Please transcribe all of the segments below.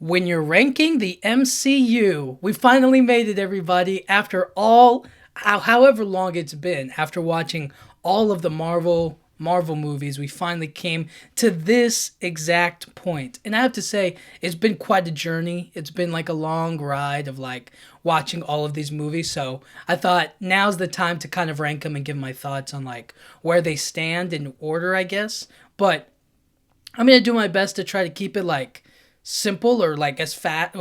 When you're ranking the MCU, we finally made it, everybody. After all, however long it's been, after watching all of the Marvel movies, we finally came to this exact point. And I have to say, it's been quite a journey. It's been like a long ride of like watching all of these movies. So I thought now's the time to kind of rank them and give my thoughts on like where they stand in order, I guess. But I'm gonna do my best to try to keep it like simple or like as fast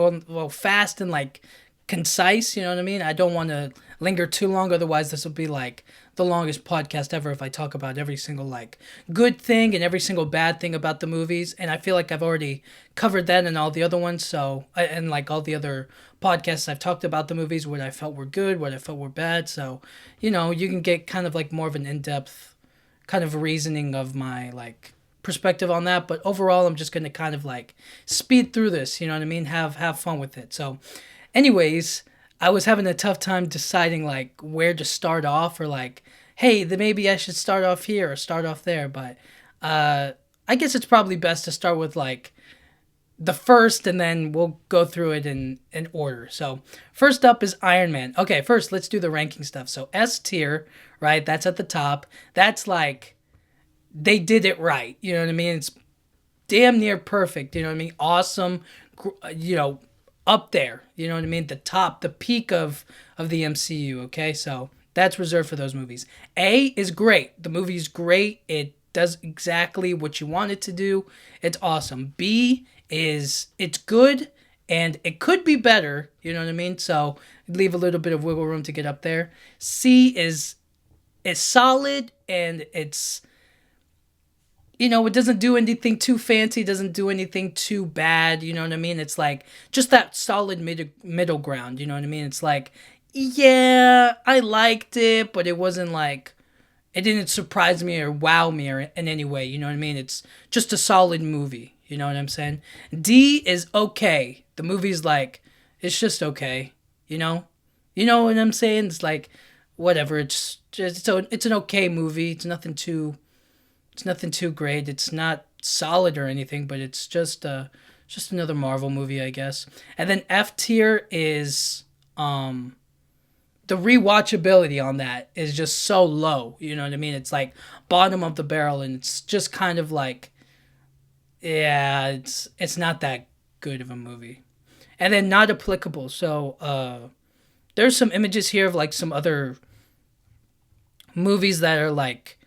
and like concise. You know what I mean? I don't want to linger too long, otherwise this will be like the longest podcast ever if I talk about every single like good thing and every single bad thing about the movies. And I feel like I've already covered that in all the other ones. So and like all the other podcasts I've talked about the movies, what I felt were good, what I felt were bad. So you can get kind of like more of an in-depth kind of reasoning of my like perspective on that. But overall, I'm just gonna kind of like speed through this. You know what I mean? Have fun with it. So, anyways, I was having a tough time deciding like where to start off or like, hey, then maybe I should start off here or start off there. But I guess it's probably best to start with like the first, and then we'll go through it in order. So first up is Iron Man. Okay, first let's do the ranking stuff. So S tier, right? That's at the top. That's like they did it right. You know what I mean? It's damn near perfect. You know what I mean? Awesome. Up there. You know what I mean? The top, the peak of the MCU. Okay, so that's reserved for those movies. A is great. The movie's great. It does exactly what you want it to do. It's awesome. B is it's good and it could be better. You know what I mean? So leave a little bit of wiggle room to get up there. C is solid and it doesn't do anything too fancy, doesn't do anything too bad, you know what I mean? It's like just that solid middle ground, you know what I mean? It's like, yeah, I liked it, but it wasn't like, it didn't surprise me or wow me or in any way, you know what I mean? It's just a solid movie, you know what I'm saying? D is okay. The movie's like, it's just okay, you know? You know what I'm saying? It's like, whatever, it's just, so it's an okay movie. It's nothing too great. It's not solid or anything, but it's just another Marvel movie, I guess. And then F tier is the rewatchability on that is just so low. You know what I mean? It's like bottom of the barrel, and it's just kind of like, yeah, it's not that good of a movie. And then not applicable. So there's some images here of like some other movies that are like,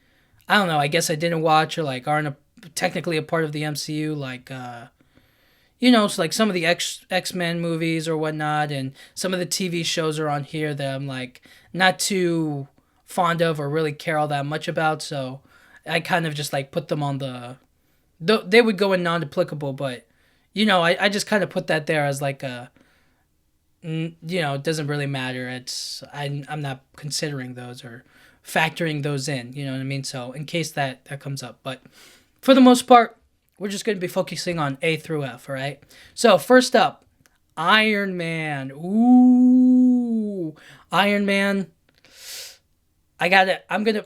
I don't know, I guess I didn't watch or like aren't technically a part of the MCU, like so like some of the X-Men movies or whatnot, and some of the TV shows are on here that I'm like not too fond of or really care all that much about. So I kind of just like put them on they would go in non-applicable, but I just kind of put that there as like it doesn't really matter. I'm not considering those or factoring those in, you know what I mean? So in case that comes up, but for the most part, we're just going to be focusing on A through F, all right? So first up, Iron Man. Ooh, Iron Man. I'm gonna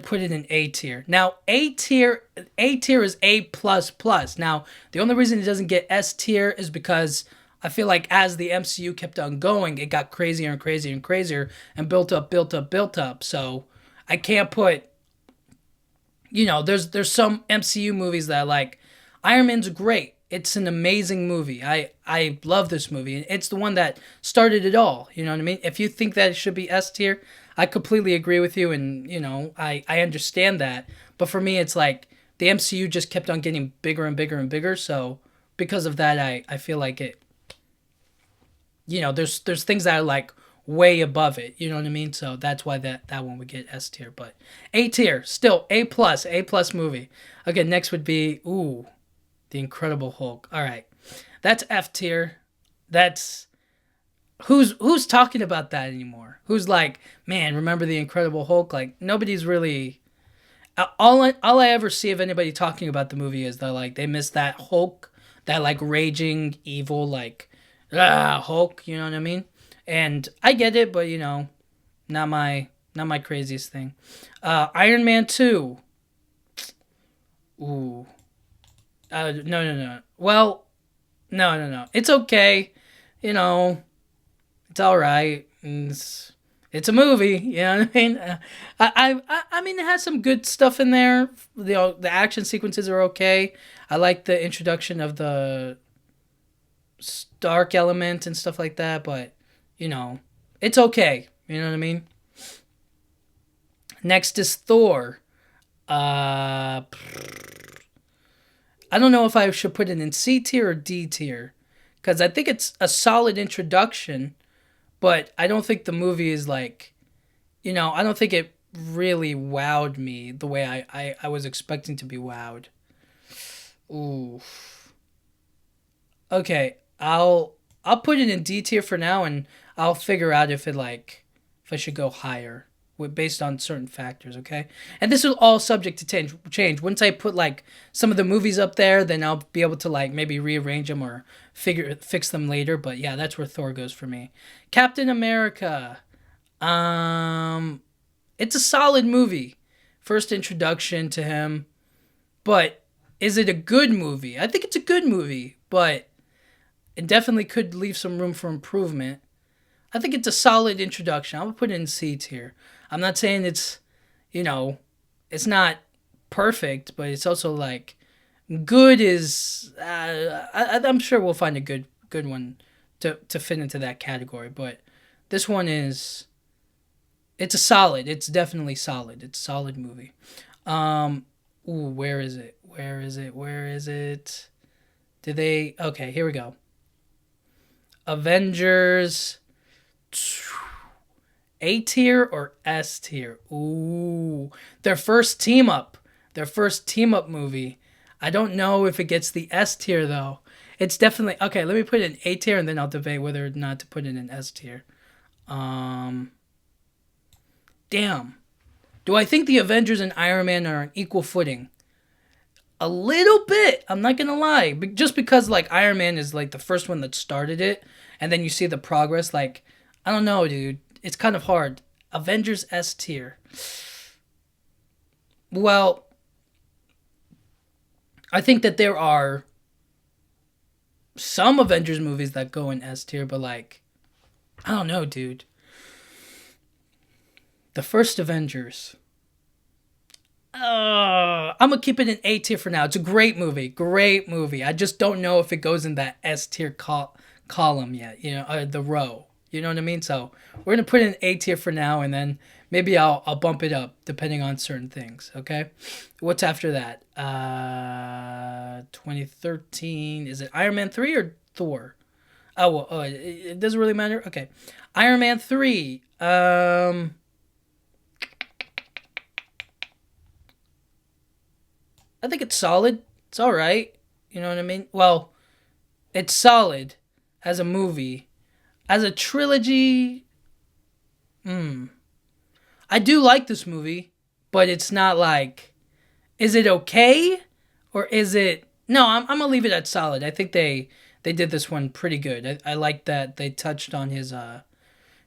put it in A tier. Now A tier is A plus plus. Now the only reason it doesn't get S tier is because I feel like as the MCU kept on going, it got crazier and crazier and crazier and built up, built up, built up. So I can't put, there's some MCU movies that I like. Iron Man's great. It's an amazing movie. I love this movie. It's the one that started it all. You know what I mean? If you think that it should be S tier, I completely agree with you, and I understand that. But for me, it's like the MCU just kept on getting bigger and bigger and bigger. So because of that, I feel like it. There's things that are like way above it. You know what I mean? So that's why that one would get S tier. But A tier, still A plus movie. Okay, next would be The Incredible Hulk. All right, that's F tier. That's who's talking about that anymore? Who's like, man, remember The Incredible Hulk? Like nobody's really. All I ever see of anybody talking about the movie is that like they miss that Hulk, that like raging evil like Hulk, you know what I mean? And I get it, but not my craziest thing. Iron Man 2. Ooh. No. Well, No, no, no. It's okay. You know, it's all right. It's a movie. You know what I mean? I mean, it has some good stuff in there. The action sequences are okay. I like the introduction of the Stark element and stuff like that. But you know, it's okay. You know what I mean? Next is Thor. Uh, I don't know if I should put it in C tier or D tier, because I think it's a solid introduction, but I don't think the movie is like, I don't think it really wowed me the way I was expecting to be wowed. Ooh. Okay, I'll put it in D tier for now, and I'll figure out if I should go higher based on certain factors. Okay, and this is all subject to change. Once I put like some of the movies up there, then I'll be able to like maybe rearrange them or fix them later. But yeah, that's where Thor goes for me. Captain America. Um, it's a solid movie. First introduction to him, but is it a good movie? I think it's a good movie, but it definitely could leave some room for improvement. I think it's a solid introduction. I would put it in C tier. I'm not saying you know, it's not perfect, but it's also like good is. I'm sure we'll find a good one to fit into that category. But this one is. It's a solid. It's definitely solid. It's a solid movie. Ooh, where is it? Where is it? Where is it? Did they? Okay, here we go. Avengers A tier or S tier? Ooh, their first team up. Their first team up movie. I don't know if it gets the S tier though. It's definitely okay. Let me put it in A tier and then I'll debate whether or not to put it in S tier. Um, Damn. Do I think the Avengers and Iron Man are on equal footing? A little bit. I'm not gonna lie. Just because like Iron Man is like the first one that started it, and then you see the progress. Like, I don't know, dude. It's kind of hard. Avengers S tier. Well, I think that there are some Avengers movies that go in S tier, but like, I don't know, dude. The first Avengers. I'm gonna keep it in A tier for now. It's a great movie, great movie. I just don't know if it goes in that S tier column yet. The row. You know what I mean? So we're gonna put it in A tier for now, and then maybe I'll bump it up depending on certain things. Okay. What's after that? 2013. Is it Iron Man 3 or Thor? Oh well. Oh, it doesn't really matter. Okay. Iron Man 3. I think it's solid. It's all right. You know what I mean? Well, it's solid as a movie. As a trilogy, I do like this movie, but it's not like, is it okay or is it? No, I'm gonna leave it at solid. I think they did this one pretty good. I like that they touched on his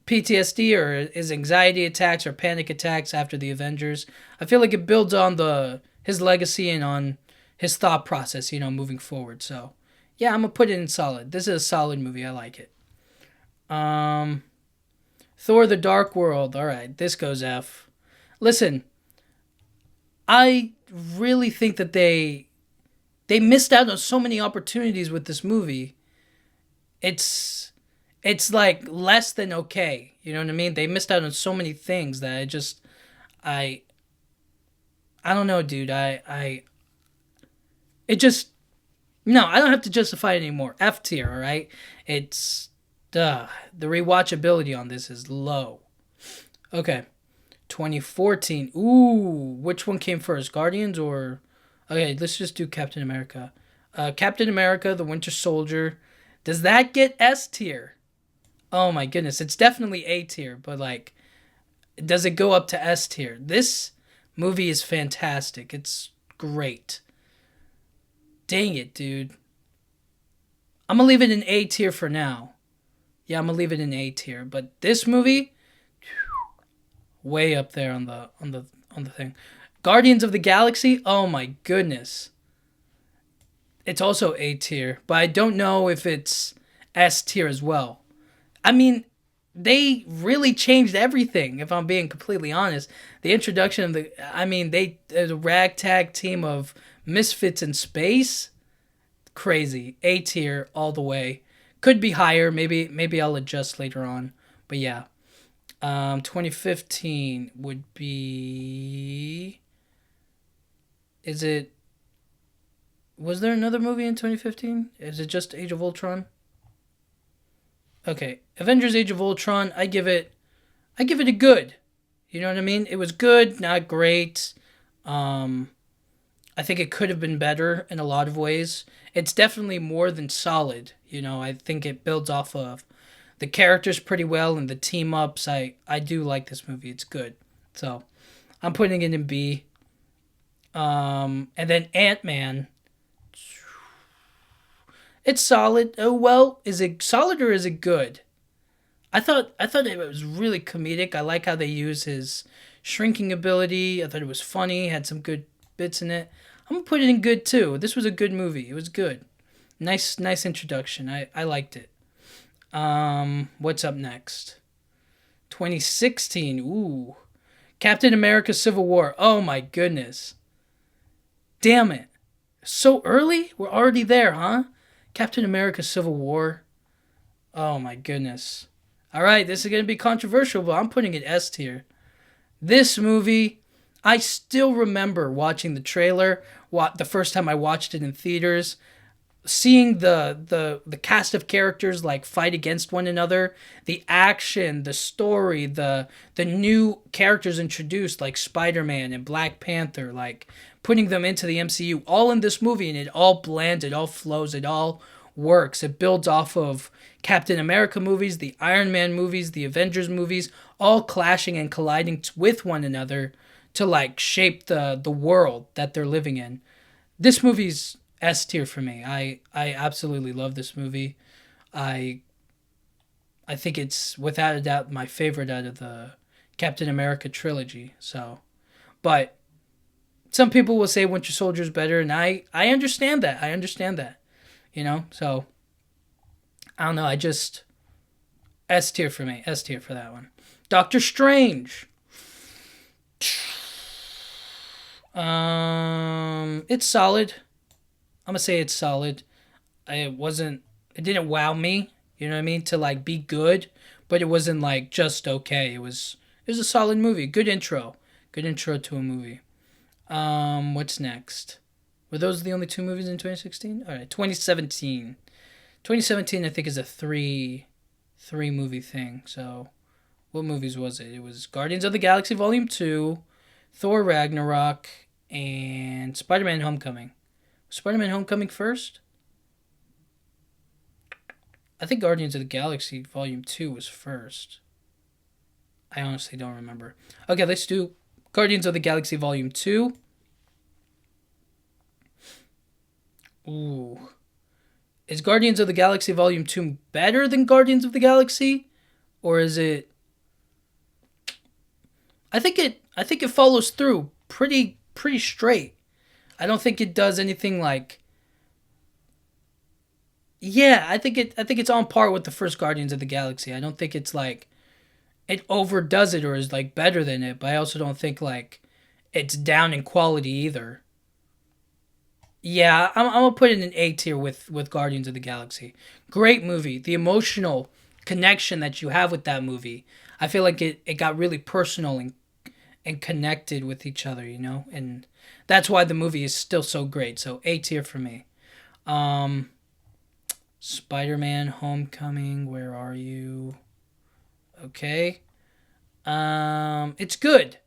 PTSD or his anxiety attacks or panic attacks after the Avengers. I feel like it builds on the his legacy and on his thought process, moving forward. So, yeah, I'm gonna put it in solid. This is a solid movie. I like it. Um, Thor: The Dark World. All right, this goes F. Listen, I really think that they missed out on so many opportunities with this movie. It's like less than okay. You know what I mean? They missed out on so many things that I I don't know, dude. It just no. I don't have to justify it anymore. F tier. All right. It's the rewatchability on this is low. Okay. 2014. Ooh, which one came first? Guardians or okay, let's just do Captain America. Captain America, the Winter Soldier. Does that get S tier? Oh my goodness, it's definitely A tier, but like does it go up to S tier? This movie is fantastic. It's great. Dang it, dude. I'm gonna leave it in A tier for now. Yeah, I'm gonna leave it in A tier. But this movie, way up there on the thing. Guardians of the Galaxy. Oh my goodness, It's also A tier, but I don't know if it's S tier as well. I mean, they really changed everything. If I'm being completely honest, the introduction of I mean, the ragtag team of misfits in space, crazy. A tier all the way. Could be higher. Maybe I'll adjust later on. But yeah, 2015 would be. Is it? Was there another movie in 2015? Is it just Age of Ultron? Okay, Avengers: Age of Ultron. I give it a good. You know what I mean? It was good, not great. Um, I think it could have been better in a lot of ways. It's definitely more than solid. You know, I think it builds off of the characters pretty well and the team ups. I do like this movie. It's good. So I'm putting it in B. And then Ant Man. It's solid. Oh well, is it solid or is it good? I thought it was really comedic. I like how they use his shrinking ability. I thought it was funny. Had some good bits in it. I'm gonna put it in good too. This was a good movie. It was good. Nice introduction. I liked it. What's up next? 2016. Ooh, Captain America: Civil War. Oh my goodness. Damn it. So early? We're already there, huh? Captain America: Civil War. Oh my goodness. All right, this is going to be controversial, but I'm putting it S tier. This movie, I still remember watching the trailer, the first time I watched it in theaters, seeing the cast of characters like fight against one another, the action, the story, the new characters introduced like Spider-Man and Black Panther, like putting them into the MCU all in this movie, and it all blends, it all flows, it all works. It builds off of Captain America movies, the Iron Man movies, the Avengers movies, all clashing and colliding with one another to like shape the world that they're living in. This movie's S tier for me. I absolutely love this movie. I I think it's without a doubt my favorite out of the Captain America trilogy. So, but some people will say Winter Soldier is better, and I understand that. I understand that. You know, so I don't know. I just S tier for me. S tier for that one. Doctor Strange. It's solid. I'm gonna say it's solid. It wasn't. It didn't wow me. You know what I mean? To like be good, but it wasn't like just okay. It was. It was a solid movie. Good intro. Good intro to a movie. What's next? Were those the only two movies in 2016? All right, 2017. 2017, I think, is a three movie thing. So, what movies was it? It was Guardians of the Galaxy Volume 2, Thor Ragnarok, and Spider-Man Homecoming. Was Spider-Man Homecoming first? I think Guardians of the Galaxy Volume 2 was first. I honestly don't remember. Okay, let's do Guardians of the Galaxy Volume 2. Ooh. Is Guardians of the Galaxy Volume 2 better than Guardians of the Galaxy? Or is it I think it follows through pretty straight. I don't think it does anything like yeah, I think it's on par with the first Guardians of the Galaxy. I don't think it's like it overdoes it or is like better than it, but I also don't think like it's down in quality either. Yeah, I'm gonna put it in A tier with Guardians of the Galaxy. Great movie. The emotional connection that you have with that movie, I feel like it got really personal and connected with each other, you know, and that's why the movie is still so great. So A tier for me. Um, Spider-Man: Homecoming. Where are you? Okay. It's good.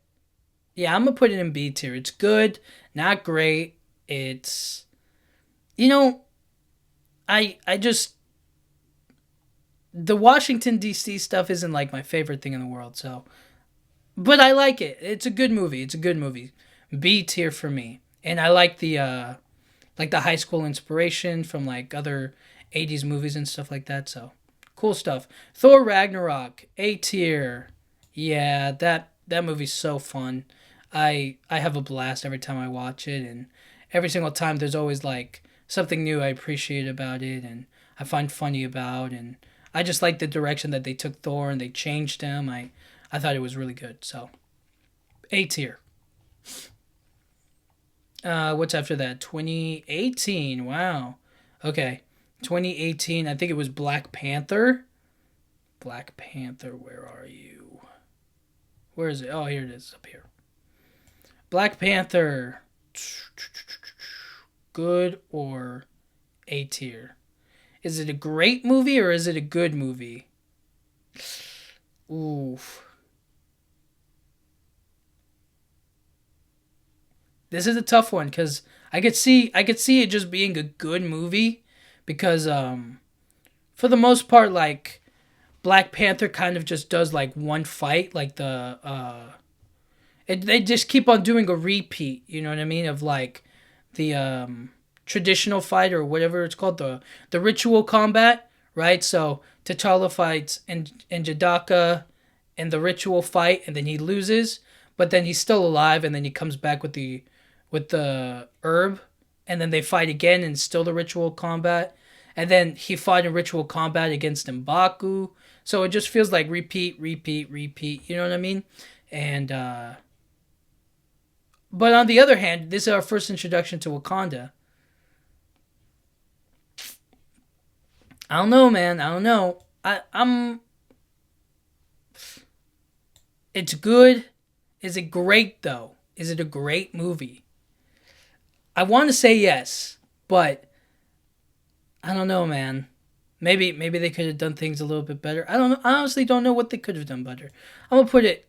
Yeah, I'm gonna put it in B tier. It's good, not great. It's you know, I just the Washington D.C. stuff isn't like my favorite thing in the world, so but I like it. It's a good movie. It's a good movie. B tier for me. And I like the high school inspiration from like other 80s movies and stuff like that, so cool stuff. Thor Ragnarok, A tier. Yeah, that movie's so fun. I have a blast every time I watch it, and every single time there's always like something new I appreciate about it, and I find funny about, and I just like the direction that they took Thor and they changed him. I thought it was really good. So A tier. What's after that? 2018. Wow. Okay. 2018. I think it was Black Panther. Black Panther. Where are you? Where is it? Oh, here it is. Up here. Black Panther. Good or A tier? Is it a great movie or is it a good movie? Oof. This is a tough one because I could see it just being a good movie because for the most part like Black Panther kind of just does like one fight like they just keep on doing a repeat, you know what I mean, of like the traditional fight or whatever it's called, the ritual combat, right? So T'Challa fights and Jadaka in the ritual fight and then he loses, but then he's still alive and then he comes back with the herb, and then they fight again and still the ritual combat, and then he fought in ritual combat against M'Baku. So it just feels like repeat, repeat, repeat. You know what I mean? And but on the other hand, this is our first introduction to Wakanda. I don't know, man. I don't know. I'm. It's good. Is it great though? Is it a great movie? I want to say yes, but I don't know, man. Maybe they could have done things a little bit better. I don't know. I honestly don't know what they could have done better. I'm gonna put it.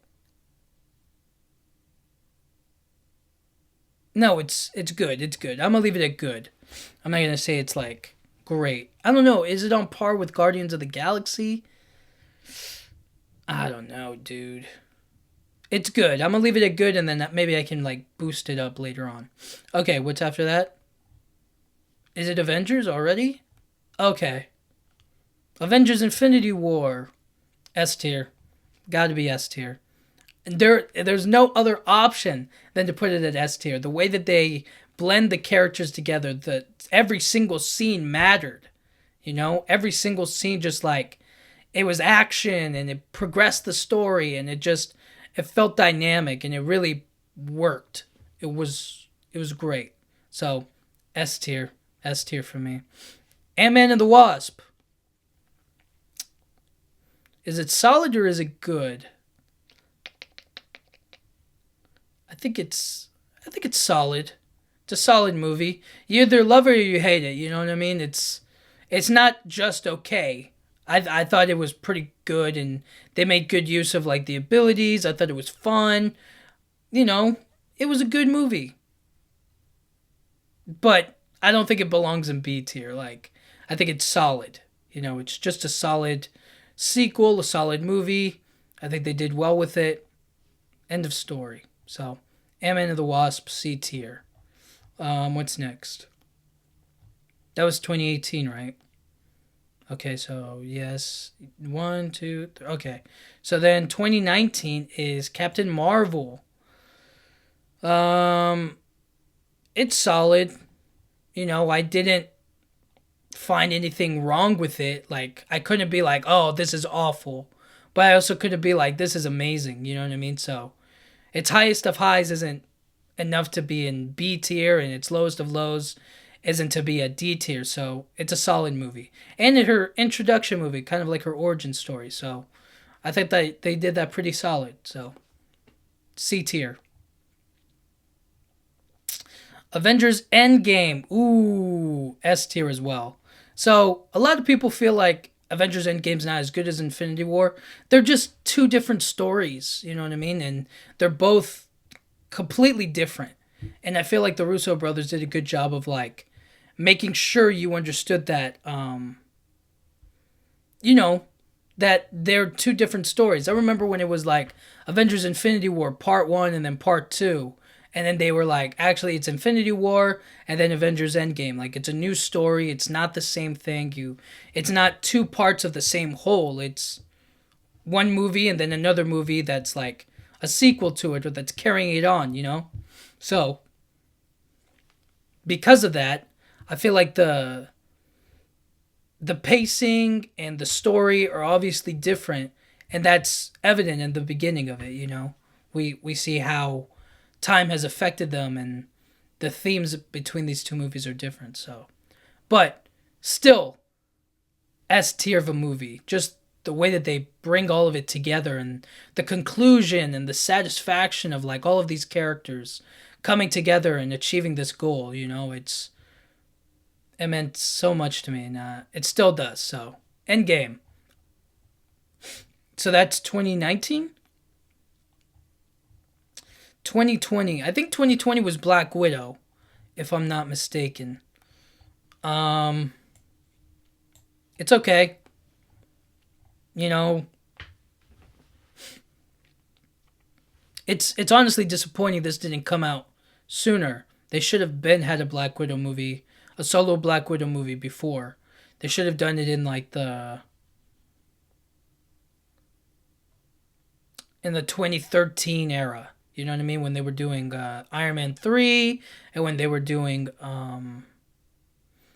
No, it's good. It's good. I'm gonna leave it at good. I'm not gonna say it's like great. I don't know. Is it on par with Guardians of the Galaxy? I don't know, dude. It's good. I'm gonna leave it at good, and then maybe I can like boost it up later on. Okay, what's after that? Is it Avengers already? Okay, Avengers: Infinity War. S tier. Got to be S tier. There's no other option than to put it at S tier. The way that they blend the characters together, every single scene mattered. You know, every single scene just like it was action and it progressed the story and it felt dynamic and it really worked. It was great. So S tier, S tier for me. Ant-Man and the Wasp. Is it solid or is it good? I think it's solid. It's a solid movie. You either love it or you hate it. You know what I mean? It's not just okay. I thought it was pretty good, and they made good use of like the abilities. I thought it was fun. You know, it was a good movie, but I don't think it belongs in B tier. Like, I think it's solid. You know, it's just a solid sequel, a solid movie. I think they did well with it. End of story. So, Ant-Man and the Wasp, C tier. What's next? That was 2018, right? Okay, so yes, one, two, three. Okay, so then 2019 is Captain Marvel. Um, it's solid. You know, I didn't find anything wrong with it. Like, I couldn't be like, oh, this is awful, but I also couldn't be like, this is amazing. You know what I mean? So its highest of highs isn't enough to be in B tier, and its lowest of lows isn't to be a D tier. So it's a solid movie, and her introduction movie, kind of like her origin story. So I think that they did that pretty solid. So C tier. Avengers Endgame. Ooh, S tier as well. So a lot of people feel like Avengers Endgame's not as good as Infinity War. They're just two different stories, you know what I mean? And they're both completely different. And I feel like the Russo brothers did a good job of like making sure you understood that you know, that they're two different stories. I remember when it was like Avengers Infinity War Part 1 and then Part 2. And then they were like, actually, it's Infinity War and then Avengers Endgame. Like, it's a new story. It's not the same thing. It's not two parts of the same whole. It's one movie and then another movie that's like a sequel to it or that's carrying it on, you know? So, because of that, I feel like the pacing and the story are obviously different, and that's evident in the beginning of it. We see how time has affected them, and the themes between these two movies are different. So, but still, S tier of a movie. Just the way that they bring all of it together, and the conclusion and the satisfaction of like all of these characters coming together and achieving this goal. It meant so much to me, and it still does. So, Endgame. So that's 2019. 2020. I think 2020 was Black Widow, if I'm not mistaken. Um, it's okay. You know, it's honestly disappointing this didn't come out sooner. They should have been had a Black Widow movie, a solo Black Widow movie before. They should have done it in like the 2013 era. You know what I mean? When they were doing Iron Man 3 and when they were doing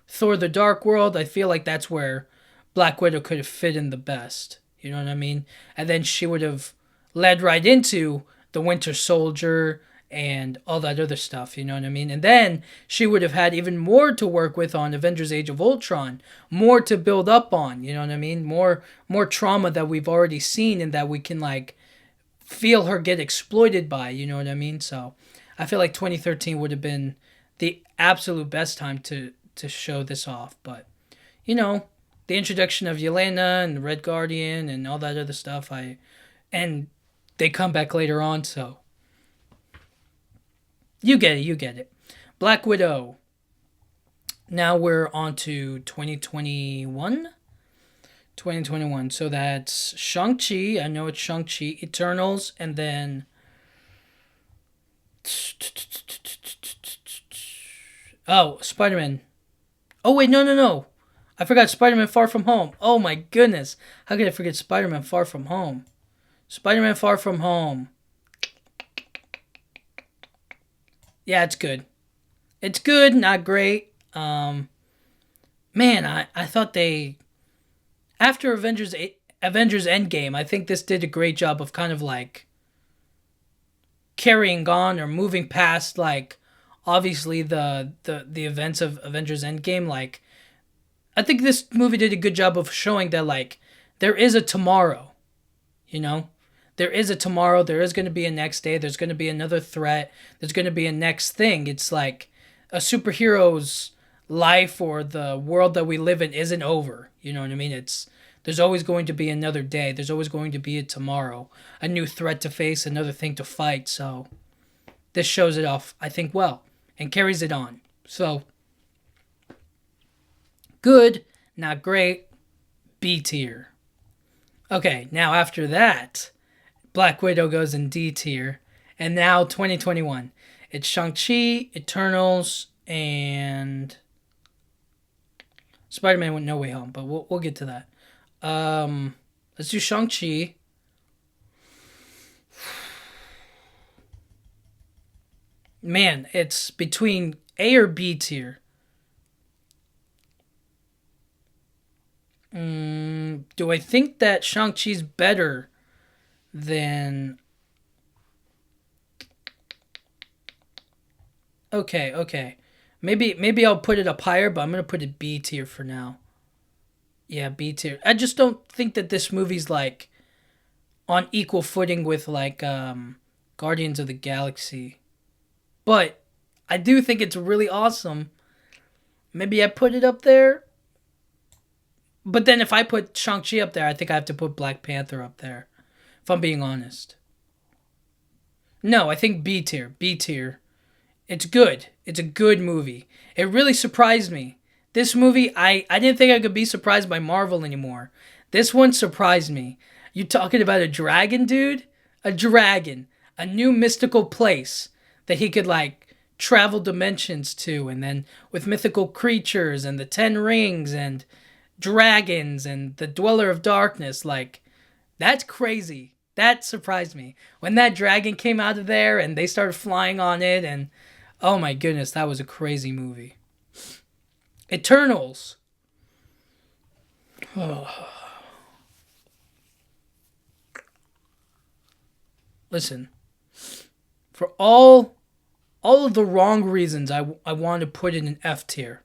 Thor the Dark World, I feel like that's where Black Widow could have fit in the best. You know what I mean? And then she would have led right into the Winter Soldier and all that other stuff. You know what I mean? And then she would have had even more to work with on Avengers Age of Ultron, more to build up on. You know what I mean? More trauma that we've already seen and that we can like feel her get exploited by. You know what I mean? So I feel like 2013 would have been the absolute best time to show this off. But the introduction of Yelena and the Red Guardian and all that other stuff, and they come back later on, so you get it. Black Widow. Now we're on to 2021. 2021. So that's Shang-Chi. I know it's Shang-Chi, Eternals, and then oh, Spider-Man. Oh wait, no. I forgot Spider-Man Far From Home. Oh my goodness. How could I forget Spider-Man Far From Home? Spider-Man Far From Home. Yeah, it's good. It's good, not great. Man, I thought they after Avengers Endgame, I think this did a great job of kind of like carrying on or moving past like obviously the events of Avengers Endgame. Like I think this movie did a good job of showing that like there is a tomorrow, you know? There is a tomorrow, there is going to be a next day, there's going to be another threat, there's going to be a next thing. It's like a superhero's life or the world that we live in isn't over. You know what I mean? There's always going to be another day. There's always going to be a tomorrow, a new threat to face, another thing to fight. So this shows it off, I think, well, and carries it on. So good, not great, B tier. Okay, now after that, Black Widow goes in D tier. And now 2021. It's Shang-Chi, Eternals, and Spider-Man with No Way Home, but we'll get to that. Let's do Shang-Chi. Man, it's between A or B tier. Do I think that Shang-Chi's better than... Okay. Maybe I'll put it up higher, but I'm going to put it B tier for now. Yeah, B tier. I just don't think that this movie's like on equal footing with like Guardians of the Galaxy. But I do think it's really awesome. Maybe I put it up there. But then if I put Shang-Chi up there, I think I have to put Black Panther up there. If I'm being honest. No, I think B tier. B tier. It's good. It's a good movie. It really surprised me. This movie, I didn't think I could be surprised by Marvel anymore. This one surprised me. You talking about a dragon, dude? A dragon. A new mystical place that he could, like, travel dimensions to. And then with mythical creatures and the 10 rings and dragons and the Dweller of Darkness. Like, that's crazy. That surprised me. When that dragon came out of there and they started flying on it and... oh my goodness, that was a crazy movie. Eternals. Listen, for all of the wrong reasons, I want to put it in F tier.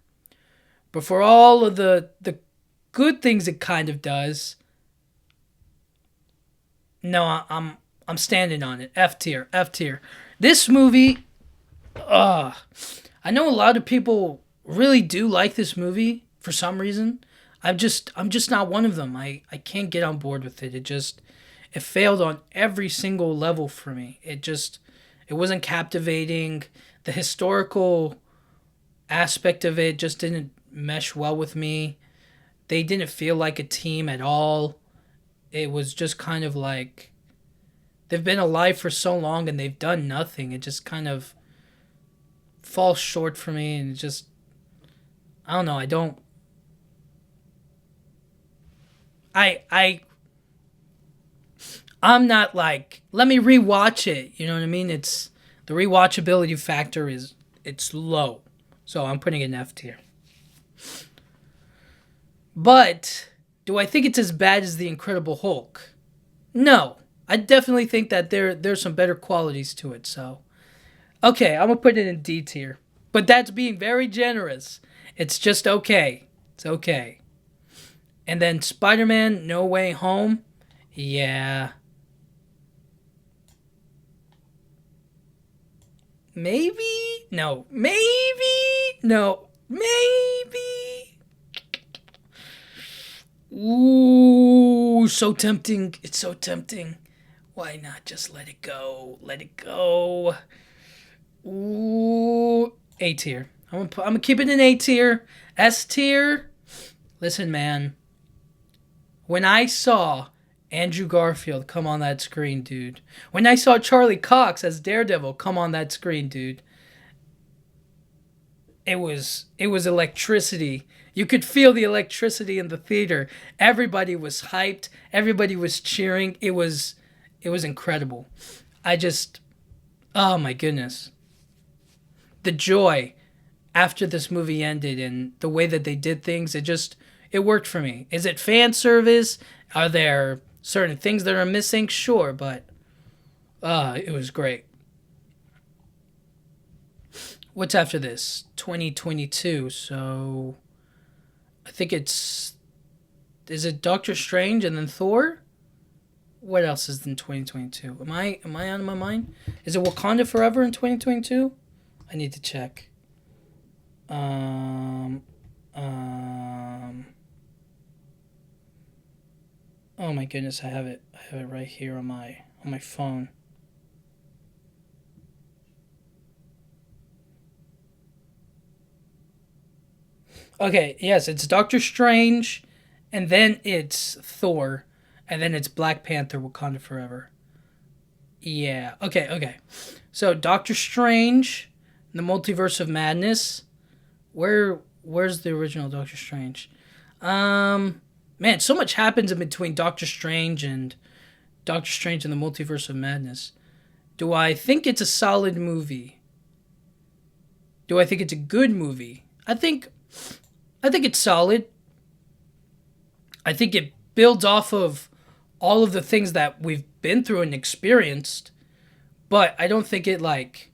But for all of the good things it kind of does, no, I'm standing on it. F tier, F tier. This movie, uh, I know a lot of people really do like this movie for some reason. I'm just not one of them. I can't get on board with it. It failed on every single level for me. It wasn't captivating. The historical aspect of it just didn't mesh well with me. They didn't feel like a team at all. It was just kind of like they've been alive for so long and they've done nothing. It just kind of falls short for me, and it just, I don't know. I I'm not like, let me rewatch it. You know what I mean? It's the rewatchability factor is it's low. So I'm putting it in F tier. But do I think it's as bad as the Incredible Hulk? No. I definitely think that there's some better qualities to it. So okay, I'm gonna put it in D tier. But that's being very generous. It's just okay. It's okay. And then Spider-Man No Way Home. Yeah. Maybe? No. Maybe? No. Maybe? Ooh, so tempting. It's so tempting. Why not just let it go? Let it go. Ooh, A tier. I'm gonna keep it in A tier. S tier. Listen, man. When I saw Andrew Garfield come on that screen, dude. When I saw Charlie Cox as Daredevil come on that screen, dude. It was electricity. You could feel the electricity in the theater. Everybody was hyped. Everybody was cheering. It was incredible. I just, oh my goodness. The joy after this movie ended and the way that they did things, it worked for me. Is it fan service? Are there certain things that are missing? Sure, but it was great. What's after this? 2022. So I think it's, is it Doctor Strange and then Thor? What else is in 2022? Am I out of my mind? Is it Wakanda Forever in 2022? I need to check. Um, um. Oh my goodness, I have it. I have it right here on my phone. Okay, yes, it's Doctor Strange, and then it's Thor, and then it's Black Panther: Wakanda Forever. Yeah. Okay. Okay. So Doctor Strange, the Multiverse of Madness. Where's the original Doctor Strange? Man, so much happens in between Doctor Strange and Doctor Strange and the Multiverse of Madness. Do I think it's a solid movie? Do I think it's a good movie? I think it's solid. I think it builds off of all of the things that we've been through and experienced, but I don't think it like,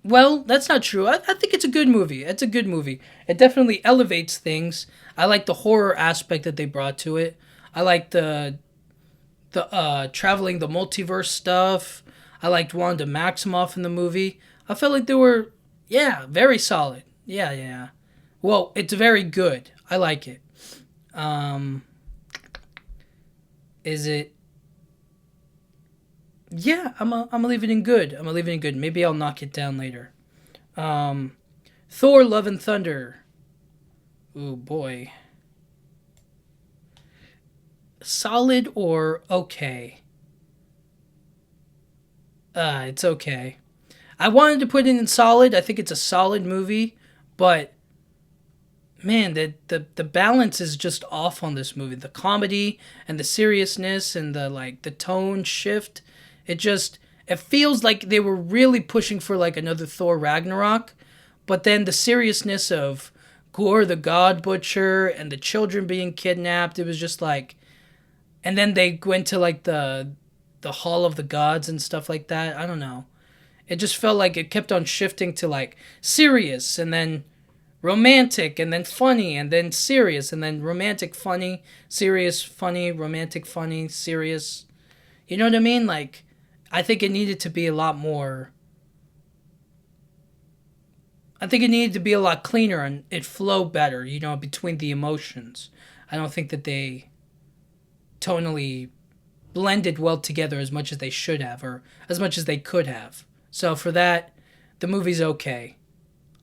well, that's not true. I think it's a good movie. It's a good movie. It definitely elevates things. I like the horror aspect that they brought to it. I like the traveling the multiverse stuff. I liked Wanda Maximoff in the movie. I felt like they were, yeah, very solid. Yeah, yeah, yeah. Well, it's very good. I like it. Um, is it? Yeah, I'm gonna leave it in good. I'm gonna leave it in good. Maybe I'll knock it down later. Um, Thor: Love and Thunder. Oh boy, solid or okay? It's okay. I wanted to put it in solid. I think it's a solid movie, but man, the balance is just off on this movie. The comedy and the seriousness and the tone shift. It just it feels like they were really pushing for like another Thor Ragnarok, But then the seriousness of Gore the God Butcher and the children being kidnapped, it was just like, and then they went to like the Hall of the Gods and stuff like that. I don't know. It just felt like it kept on shifting to like serious and then romantic and then funny and then serious and then romantic, funny, serious, funny, romantic, funny, serious. You know what I mean? Like, I think it needed to be a lot more. I think it needed to be a lot cleaner and it flowed better, between the emotions. I don't think that they tonally blended well together as much as they should have or as much as they could have. So for that, the movie's okay.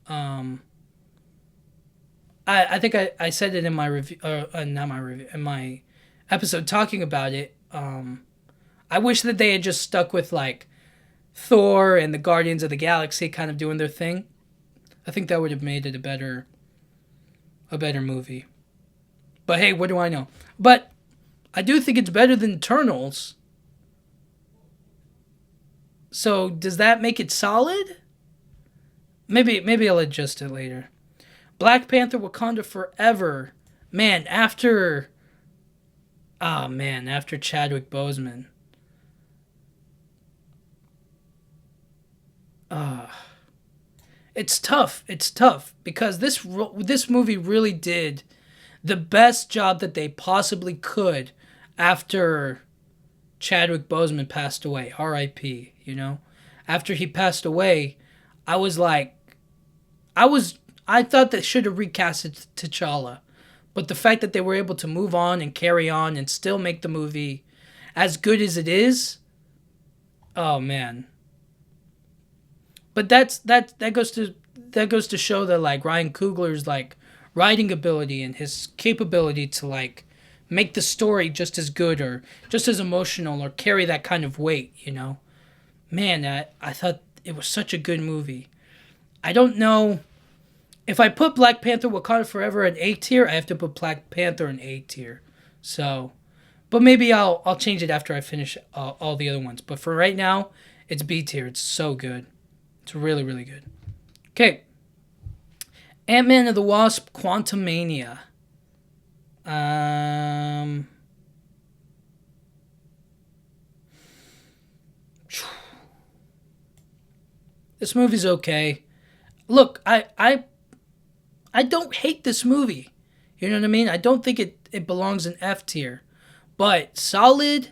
Um, I think I said it in my review, not my review, in my episode talking about it. I wish that they had just stuck with like Thor and the Guardians of the Galaxy kind of doing their thing. I think that would have made it a better movie. But hey, what do I know? But I do think it's better than Eternals. So does that make it solid? Maybe I'll adjust it later. Black Panther Wakanda Forever. Man, after Chadwick Boseman. It's tough. It's tough because this movie really did the best job that they possibly could after Chadwick Boseman passed away. R.I.P. After he passed away, I was like, I thought they should have recasted T'Challa, but the fact that they were able to move on and carry on and still make the movie as good as it is, oh man. But that goes to show that like Ryan Coogler's like writing ability and his capability to like make the story just as good or just as emotional or carry that kind of weight. Man, I thought it was such a good movie. I don't know if I put Black Panther Wakanda Forever in A tier, I have to put Black Panther in A tier. So, but maybe I'll change it after I finish all the other ones. But for right now, it's B tier. It's so good. It's really, really good. Okay. Ant-Man and the Wasp Quantumania. This movie's okay. Look, I don't hate this movie. You know what I mean? I don't think it belongs in F tier. But solid,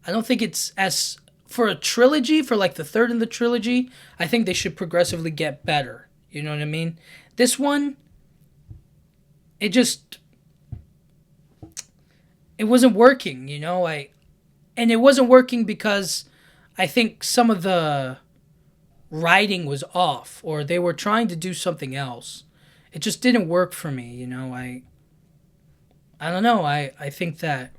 I don't think it's as... For a trilogy, for like the third in the trilogy, I think they should progressively get better. You know what I mean? This one, it wasn't working, and it wasn't working because I think some of the writing was off or they were trying to do something else. It just didn't work for me, I don't know. I think that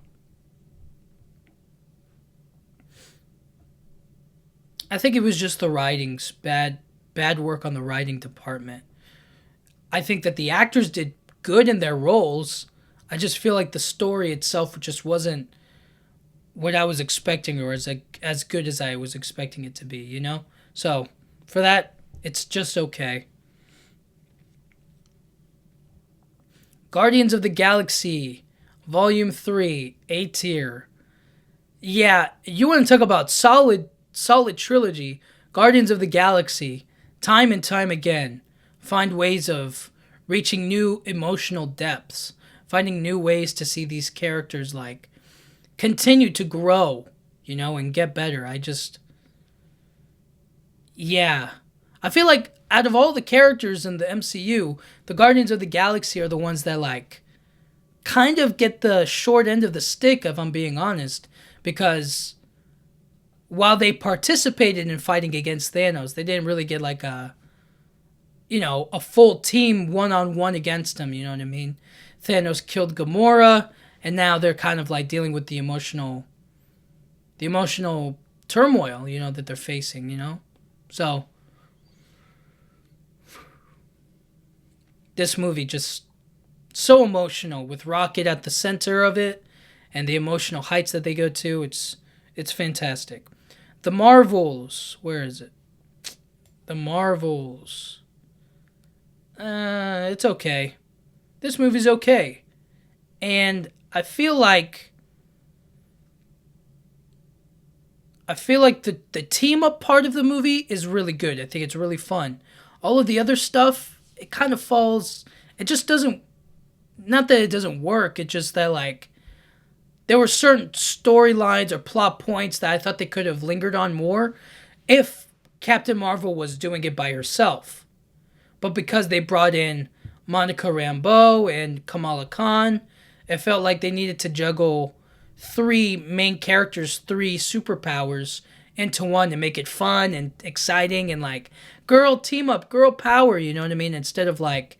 I think it was just the writing's bad work on the writing department. I think that the actors did good in their roles. I just feel like the story itself just wasn't what I was expecting or as good as I was expecting it to be, So, for that, it's just okay. Guardians of the Galaxy, Volume 3, A tier. Yeah, you want to talk about solid trilogy. Guardians of the Galaxy, time and time again, find ways of reaching new emotional depths, finding new ways to see these characters like continue to grow, and get better. Yeah. I feel like out of all the characters in the MCU, the Guardians of the Galaxy are the ones that like kind of get the short end of the stick, if I'm being honest, because while they participated in fighting against Thanos, they didn't really get like a full team one-on-one against him, you know what I mean? Thanos killed Gamora, and now they're kind of like dealing with the emotional turmoil, that they're facing. So, this movie just so emotional with Rocket at the center of it and the emotional heights that they go to. It's fantastic. The Marvels, where is it? The Marvels. It's okay. This movie's okay. And I feel like the team up part of the movie is really good. I think it's really fun. All of the other stuff, it kind of falls. It just doesn't. Not that it doesn't work. It's just that like there were certain storylines or plot points that I thought they could have lingered on more if Captain Marvel was doing it by herself. But because they brought in Monica Rambeau and Kamala Khan, it felt like they needed to juggle three main characters, three superpowers into one to make it fun and exciting and like girl team up, girl power, you know what I mean? Instead of like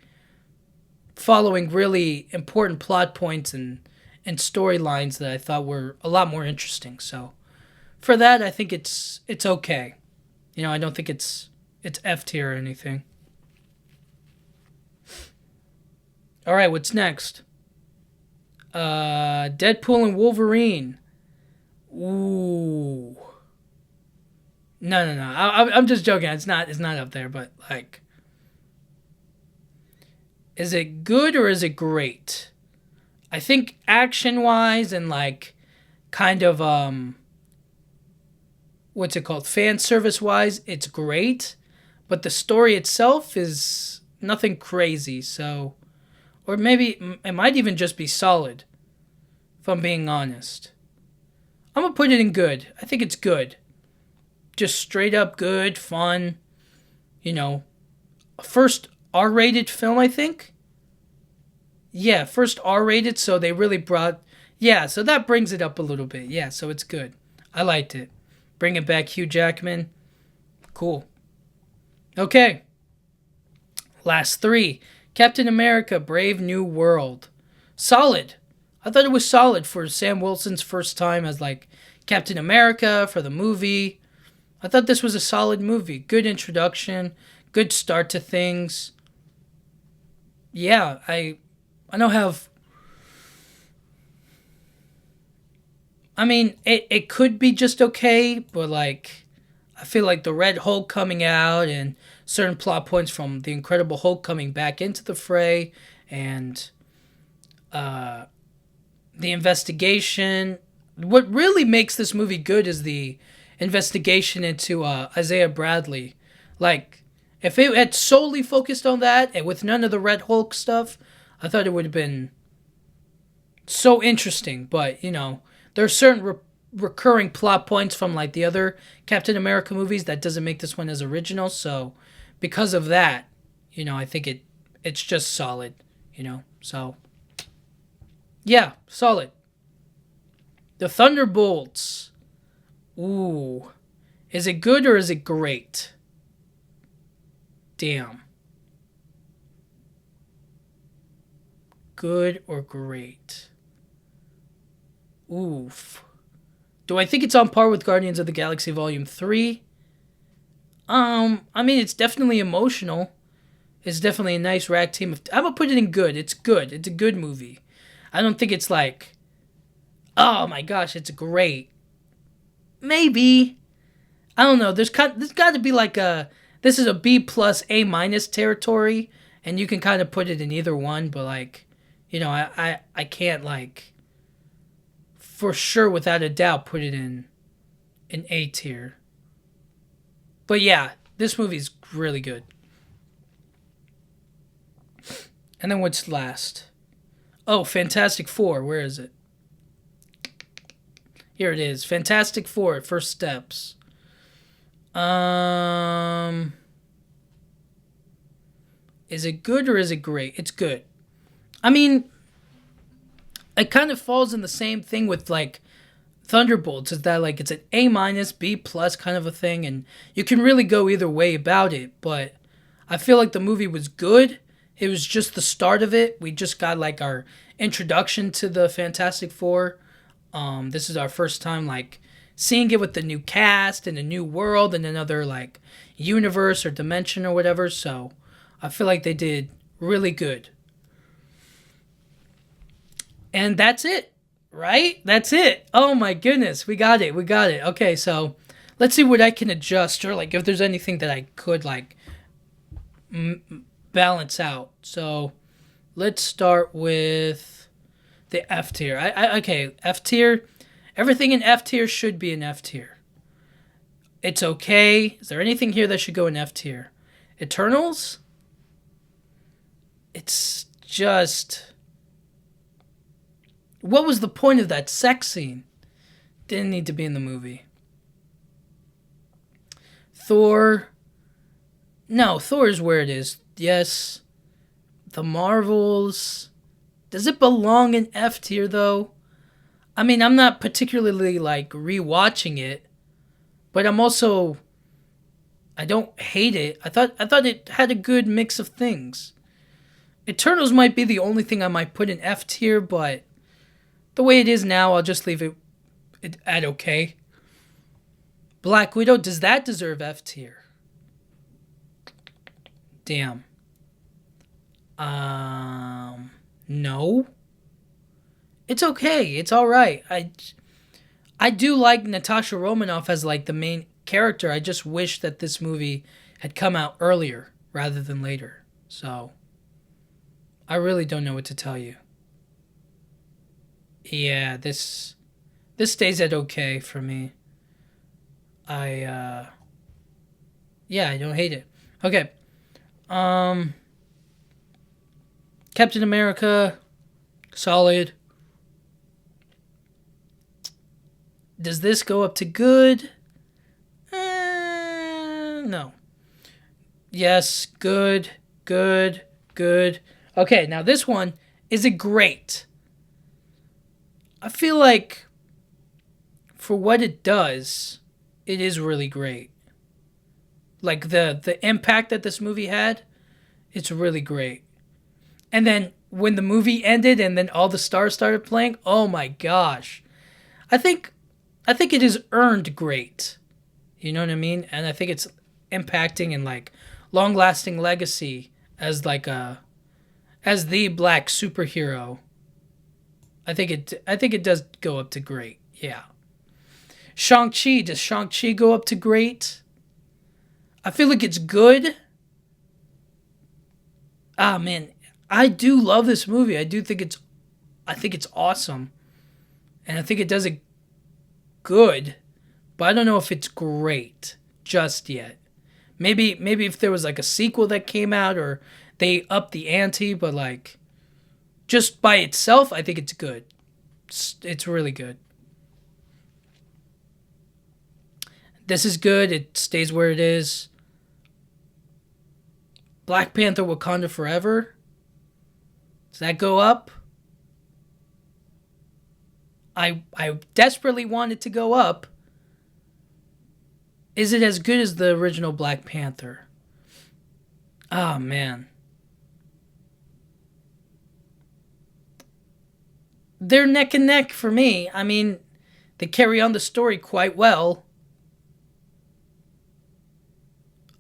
following really important plot points and storylines that I thought were a lot more interesting. So for that, I think it's okay. I don't think it's F tier or anything. All right, what's next? Deadpool and Wolverine. Ooh. No, no, no. I'm just joking. It's not. It's not up there. But like, is it good or is it great? I think action wise and like, kind of what's it called? Fan service wise, it's great. But the story itself is nothing crazy. So, or maybe it might even just be solid. If I'm being honest, I'm gonna put it in good. I think it's good. Just straight up good, fun. You know, first R-rated film, I think. Yeah, first R-rated, so they really brought. Yeah, so that brings it up a little bit. Yeah, so it's good. I liked it. Bringing back Hugh Jackman. Cool. Okay. Last three. Captain America: Brave New World. Solid. I thought it was solid for Sam Wilson's first time as like Captain America for the movie. I thought this was a solid movie. Good introduction, good start to things. Yeah, I don't have. I mean, it could be just okay, but like I feel like the Red Hulk coming out and certain plot points from the Incredible Hulk coming back into the fray and the investigation. What really makes this movie good is the investigation into Isaiah Bradley. Like, if it had solely focused on that and with none of the Red Hulk stuff, I thought it would have been so interesting. But, there are certain recurring plot points from, like, the other Captain America movies that doesn't make this one as original. So, because of that, I think it's just solid, So, yeah, solid. The Thunderbolts. Ooh. Is it good or is it great? Damn. Good or great? Oof. Do I think it's on par with Guardians of the Galaxy Volume 3? I mean, it's definitely emotional. It's definitely a nice rag team. I'm gonna put it in good. It's good. It's a good movie. I don't think it's like, oh my gosh, it's great. Maybe. I don't know. There's got to be like this is a B plus A minus territory, and you can kind of put it in either one. But like, I can't like for sure without a doubt put it in an A tier. But yeah, this movie's really good. And then what's last? Oh, Fantastic Four. Where is it? Here it is. Fantastic Four, First Steps. Is it good or is it great? It's good. I mean, it kind of falls in the same thing with like Thunderbolts. Is that like it's an A minus, B plus kind of a thing, and you can really go either way about it. But I feel like the movie was good. It was just the start of it. We just got like our introduction to the Fantastic Four. This is our first time like seeing it with the new cast and a new world and another like universe or dimension or whatever. So I feel like they did really good. And that's it, right? That's it. Oh my goodness, we got it. We got it. Okay, so let's see what I can adjust or like if there's anything that I could like balance out. So let's start with the F tier. Okay, F tier. Everything in F tier should be in F tier. It's okay. Is there anything here that should go in F tier? Eternals? It's just. What was the point of that sex scene? Didn't need to be in the movie. Thor. No, Thor is where it is. Yes. The Marvels. Does it belong in F tier though? I mean, I'm not particularly like rewatching it, but I don't hate it. I thought it had a good mix of things. Eternals might be the only thing I might put in F tier, but the way it is now, I'll just leave it at okay. Black Widow, does that deserve F tier? Damn. No. It's okay. It's all right. I do like Natasha Romanoff as like the main character. I just wish that this movie had come out earlier rather than later. So I really don't know what to tell you. Yeah, this stays at okay for me. I yeah, I don't hate it. Okay. Um Captain America, solid. Does this go up to good? No. Yes, good, good, good. Okay, now this one, is it great? I feel like for what it does, it is really great. Like the impact that this movie had, it's really great. And then when the movie ended and then all the stars started playing, oh my gosh. I think I think it is earned great. You know what I mean? And I think it's impacting and like long lasting legacy as like a as the black superhero. I think it does go up to great. Yeah. Shang-Chi, does Shang-Chi go up to great? I feel like it's good. Ah man, I do love this movie. I think it's awesome. And I think it does it good, but I don't know if it's great just yet. Maybe if there was like a sequel that came out or they upped the ante, but like just by itself, I think it's good. It's really good. This is good. It stays where it is. Black Panther Wakanda Forever. Does that go up? I desperately want it to go up. Is it as good as the original Black Panther? Oh man. They're neck and neck for me. I mean, they carry on the story quite well.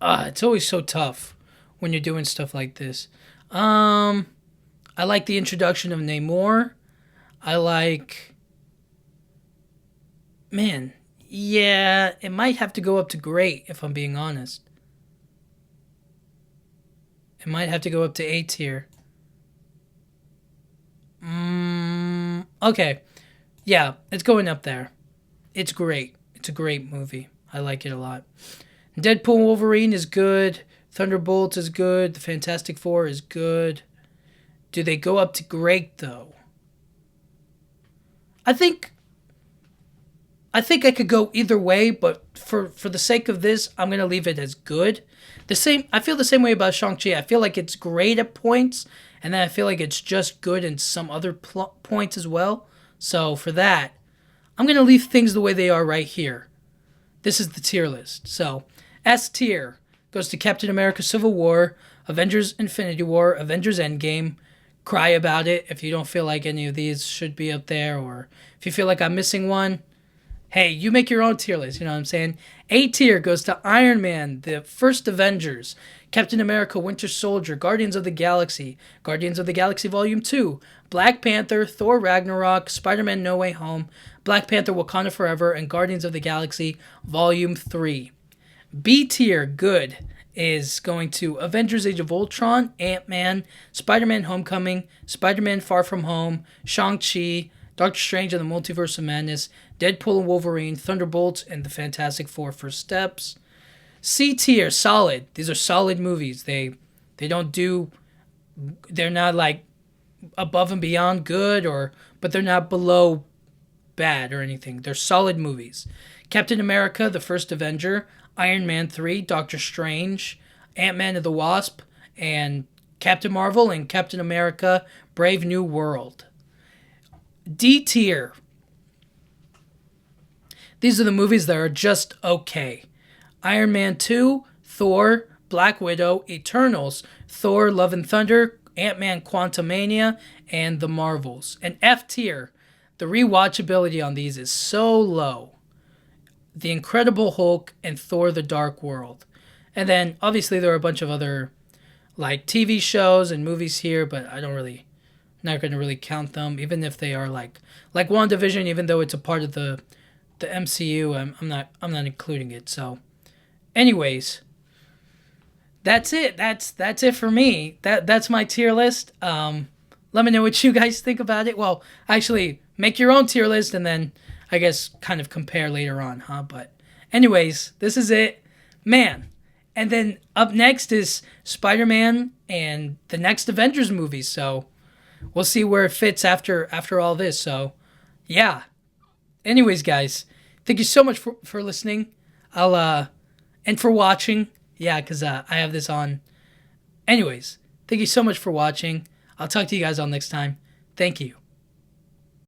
It's always so tough when you're doing stuff like this. Um, I like the introduction of Namor. I like, man, yeah, it might have to go up to great if I'm being honest. It might have to go up to A tier. Okay, yeah, it's going up there. It's great. It's a great movie. I like it a lot. Deadpool and Wolverine is good. Thunderbolts is good. The Fantastic Four is good. Do they go up to great though? I think I could go either way, but for the sake of this, I'm gonna leave it as good. The same. I feel the same way about Shang-Chi. I feel like it's great at points, and then I feel like it's just good in some other points as well. So for that, I'm gonna leave things the way they are right here. This is the tier list. So S tier goes to Captain America: Civil War, Avengers: Infinity War, Avengers: Endgame. Cry about it if you don't feel like any of these should be up there, or if you feel like I'm missing one. Hey, you make your own tier list, you know what I'm saying? A tier goes to Iron Man, the first Avengers, Captain America, Winter Soldier, Guardians of the Galaxy Volume 2, Black Panther, Thor Ragnarok, Spider-Man No Way Home, Black Panther Wakanda Forever, and Guardians of the Galaxy Volume 3. B tier, good. is going to Avengers Age of Ultron, Ant-Man, Spider-Man Homecoming, Spider-Man Far From Home, Shang-Chi, Doctor Strange and the Multiverse of Madness, Deadpool and Wolverine, Thunderbolts, and the Fantastic Four First Steps. C tier, solid. These are solid movies. They don't do, they're not like above and beyond good, but they're not below bad or anything. They're solid movies. Captain America, The First Avenger, Iron Man 3, Doctor Strange, Ant-Man and the Wasp, and Captain Marvel and Captain America, Brave New World. D tier. These are the movies that are just okay. Iron Man 2, Thor, Black Widow, Eternals, Thor, Love and Thunder, Ant-Man Quantumania, and The Marvels. And F tier. The rewatchability on these is so low. The Incredible Hulk and Thor the Dark World. And then obviously there are a bunch of other like TV shows and movies here, but not going to really count them, even if they are like WandaVision, even though it's a part of the MCU, I'm not including it. So anyways, that's it. That's it for me. That's my tier list. Let me know what you guys think about it. Well, actually, make your own tier list and then I guess kind of compare later on, huh? But anyways, this is it. Man. And then up next is Spider-Man and the next Avengers movie. So we'll see where it fits after all this. So yeah. Anyways, guys, thank you so much for listening. And for watching. Yeah, because I have this on. Anyways, thank you so much for watching. I'll talk to you guys all next time. Thank you.